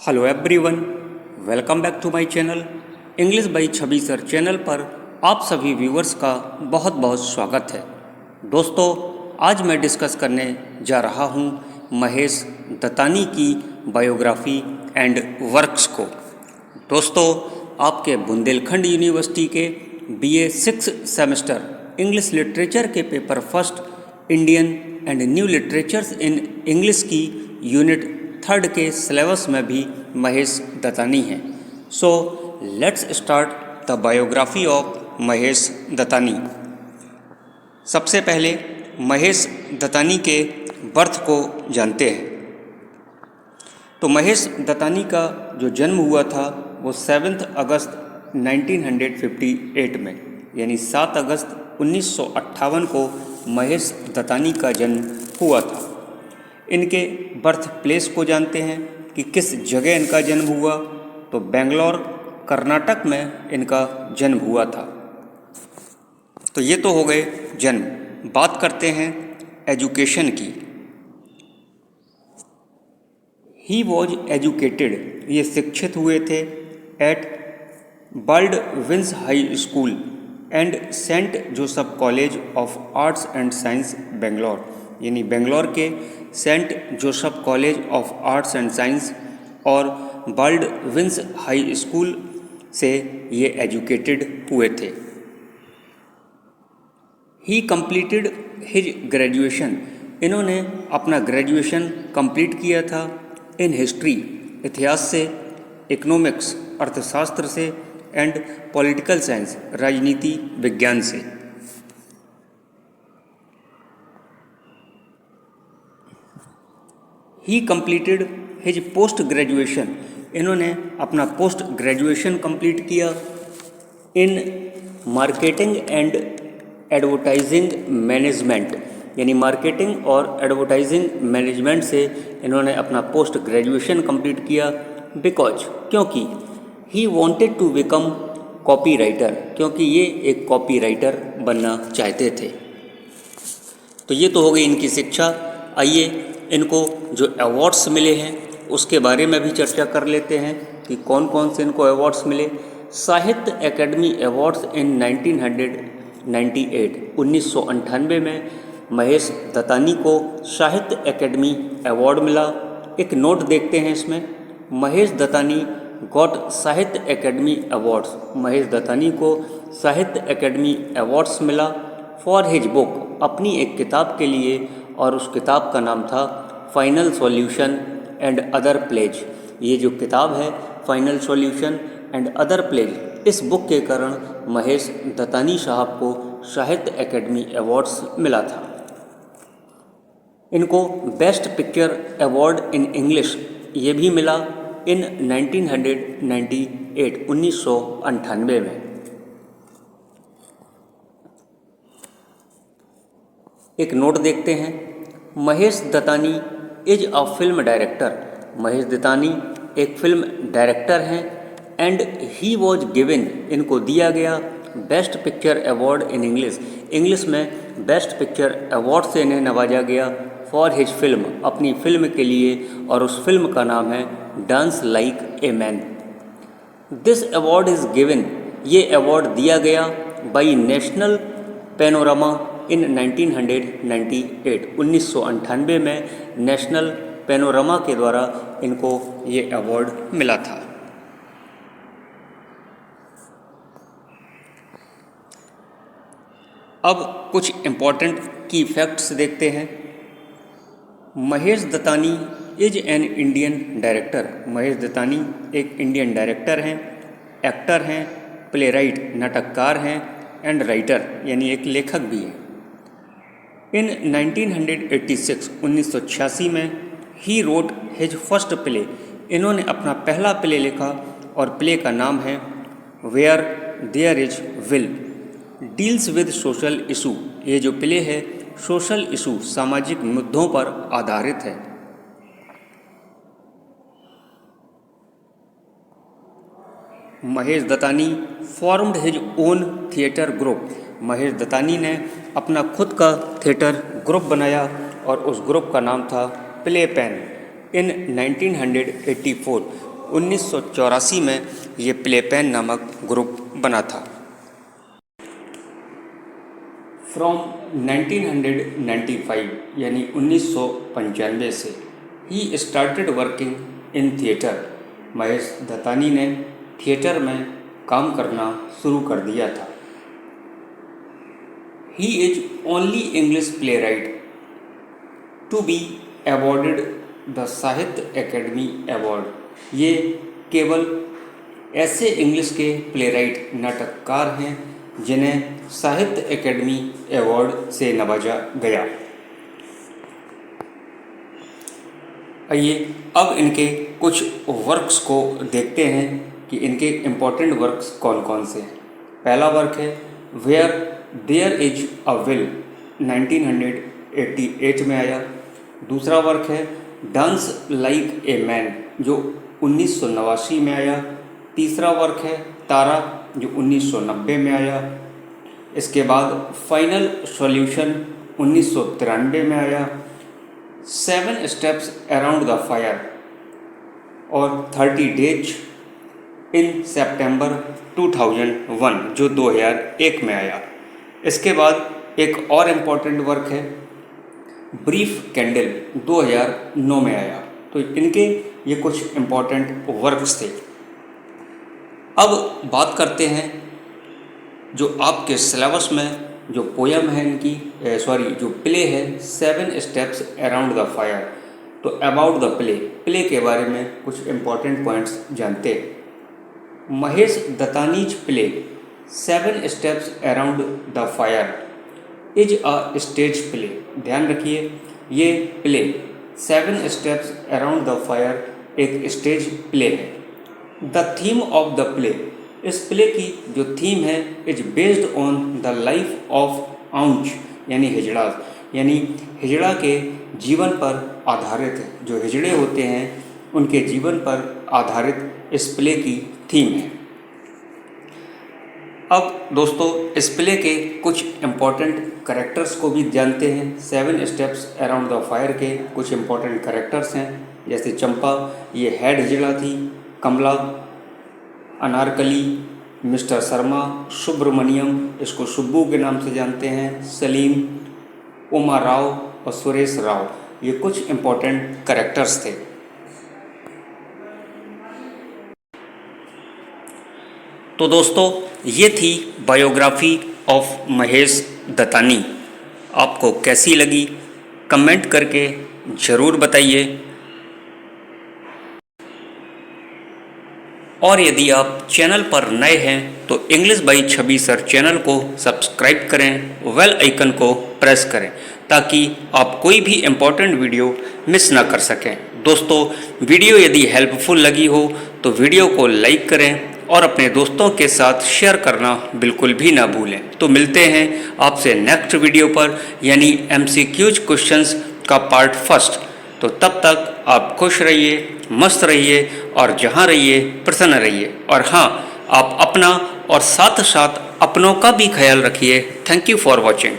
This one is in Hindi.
Hello everyone, welcome back to my channel English by Chhavi sir channel पर आप सभी व्यूवर्स का बहुत बहुत स्वागत है। दोस्तों, आज मैं डिस्कस करने जा रहा हूं महेश दत्तानी की बायोग्राफी एंड वर्क्स को। दोस्तों, आपके बुंदेलखंड यूनिवर्सिटी के बीए 6 सेमेस्टर इंग्लिश लिटरेचर के paper first Indian and new literatures in English की यूनिट 3 के सिलेबस में भी महेश दत्तानी हैं। So let's start the biography of Mahesh Dattani. सबसे पहले महेश दत्तानी के बर्थ को जानते हैं। तो महेश दत्तानी का जो जन्म हुआ था वो 7 अगस्त 1958 में, यानी 7 अगस्त 1958 को महेश दत्तानी का जन्म हुआ था। इनके बर्थ प्लेस को जानते हैं कि किस जगह इनका जन्म हुआ, तो बेंगलोर कर्नाटक में इनका जन्म हुआ था। तो ये तो हो गए जन्म। बात करते हैं एजुकेशन की। ही वॉज एजुकेटेड, ये शिक्षित हुए थे at Baldwin's high school and saint Joseph college of arts and science Bangalore, यानी बेंगलोर के saint Joseph college of arts and science और बर्ड विंस हाई स्कूल से ये एजुकेटेड हुए थे। ही कंप्लीटेड हिज ग्रेजुएशन, इन्होंने अपना ग्रेजुएशन कंप्लीट किया था इन हिस्ट्री, इतिहास से, इकोनॉमिक्स अर्थशास्त्र से एंड पॉलिटिकल साइंस राजनीति विज्ञान से। He completed his post graduation, इन्होंने अपना पोस्ट ग्रेजुएशन कंप्लीट किया in marketing and advertising management, यानी मार्केटिंग और एडवर्टाइजिंग मैनेजमेंट से इन्होंने अपना पोस्ट ग्रेजुएशन कंप्लीट किया। बिकॉज, क्योंकि he wanted to become copy writer, क्योंकि ये एक कॉपी राइटर बनना चाहते थे। तो ये तो हो गई इनकी शिक्षा। आइए इनको जो अवार्ड्स मिले हैं उसके बारे में भी चर्चा कर लेते हैं कि कौन कौन से इनको अवार्ड्स मिले। साहित्य एकेडमी अवार्ड्स इन 1998, 1998 में महेश दत्तानी को साहित्य एकेडमी अवार्ड मिला। एक नोट देखते हैं इसमें, महेश दत्तानी गॉट साहित्य एकेडमी अवार्ड्स, महेश दत्तानी को साहित्य एकेडमी अवार्ड्स मिला फॉर हिज बुक, अपनी एक किताब के लिए, और उस किताब का नाम था final solution and other plays. ये जो किताब है final solution and other plays, इस बुक के कारण महेश दत्तानी साहब को साहित्य एकेडमी अवार्ड्स मिला था। इनको best picture award in English ये भी मिला इन 1998, 1998 में। एक नोट देखते हैं, Mahesh Dattani is a film director, Mahesh Dattani एक फिल्म डायरेक्टर हैं एंड ही वॉज गिवन, इनको दिया गया best picture award in English, English में बेस्ट पिक्चर अवार्ड से इन्हें नवाजा गया फॉर हिज फिल्म, अपनी फिल्म के लिए, और उस फिल्म का नाम है dance like a man. This award is given, ये अवार्ड दिया गया बाई नेशनल पैनोरामा इन 1998, 1998 में नेशनल पैनोरामा के द्वारा इनको ये अवार्ड मिला था। अब कुछ इम्पॉर्टेंट की फैक्ट्स देखते हैं। Mahesh Dattani is an Indian director, Mahesh Dattani एक इंडियन डायरेक्टर हैं, एक्टर हैं, प्लेराइट नाटककार हैं एंड राइटर यानी एक लेखक भी हैं। इन 1986, 1986 में he wrote his first play, इन्होंने अपना पहला प्ले लिखा और प्ले का नाम है where there is will, deals with social issue. ये जो प्ले है सोशल इशू, सामाजिक मुद्दों पर आधारित है। Mahesh Dattani formed his own theatre group, Mahesh Dattani ने अपना खुद का थिएटर ग्रुप बनाया और उस ग्रुप का नाम था प्ले पेन इन 1984। 1984 में ये प्ले पेन नामक ग्रुप बना था। फ्रॉम 1995 यानी 1995 से he started working in theatre. Mahesh Dattani ने थिएटर में काम करना शुरू कर दिया था। He is only English playwright to be awarded the Sahitya Akademi award. ये केवल ऐसे इंग्लिश के प्लेराइट नाटककार हैं जिन्हें साहित्य एकेडमी अवार्ड से नवाजा गया। आइए अब इनके कुछ वर्क्स को देखते हैं कि इनके इम्पोर्टेंट वर्क्स कौन कौन से हैं। पहला वर्क है where there is a will, 1988 में आया। दूसरा वर्क है डांस लाइक ए मैन, जो 1989 में आया। तीसरा वर्क है तारा, जो 1990 में आया। इसके बाद फाइनल सॉल्यूशन 1993 में आया। 7 स्टेप्स अराउंड द फायर और 30 डेज इन सितंबर 2001, जो 2001 में आया। इसके बाद एक और इम्पोर्टेंट वर्क है ब्रीफ कैंडल, 2009 में आया। तो इनके ये कुछ इम्पोर्टेंट वर्क्स थे। अब बात करते हैं जो आपके सिलेबस में जो पोयम है इनकी, जो प्ले है 7 स्टेप्स अराउंड द फायर। तो अबाउट द प्ले के बारे में कुछ इम्पोर्टेंट पॉइंट्स जानते हैं। Mahesh Dattani's play 7 steps around the fire is a stage play. ध्यान रखिए, ये play 7 steps around the fire एक स्टेज प्ले है। The theme of the play, इस प्ले की जो थीम है is based on the life of आउंच, यानी हिजड़ा, यानी हिजड़ा के जीवन पर आधारित है। जो हिजड़े होते हैं उनके जीवन पर आधारित इस प्ले की थीम है। अब दोस्तों इस प्ले के कुछ इम्पॉर्टेंट कैरेक्टर्स को भी जानते हैं। 7 स्टेप्स अराउंड द फायर के कुछ इम्पॉर्टेंट कैरेक्टर्स हैं, जैसे चंपा, ये हेड हिजड़ा थी। कमला, अनारकली, मिस्टर शर्मा, सुब्रमण्यम, इसको सुब्बू के नाम से जानते हैं, सलीम, उमा राव और सुरेश राव, ये कुछ इम्पॉर्टेंट कैरेक्टर्स थे। तो दोस्तों ये थी बायोग्राफी ऑफ महेश दत्तानी। आपको कैसी लगी कमेंट करके ज़रूर बताइए। और यदि आप चैनल पर नए हैं तो English by Chhavi sir channel को सब्सक्राइब करें, बेल आइकन को प्रेस करें ताकि आप कोई भी इम्पोर्टेंट वीडियो मिस ना कर सकें। दोस्तों वीडियो यदि हेल्पफुल लगी हो तो वीडियो को लाइक करें और अपने दोस्तों के साथ शेयर करना बिल्कुल भी ना भूलें। तो मिलते हैं आपसे नेक्स्ट वीडियो पर, यानी MCQs क्वेश्चंस का पार्ट 1। तो तब तक आप खुश रहिए, मस्त रहिए और जहाँ रहिए प्रसन्न रहिए। और हाँ, आप अपना और साथ साथ अपनों का भी ख्याल रखिए। Thank you for watching.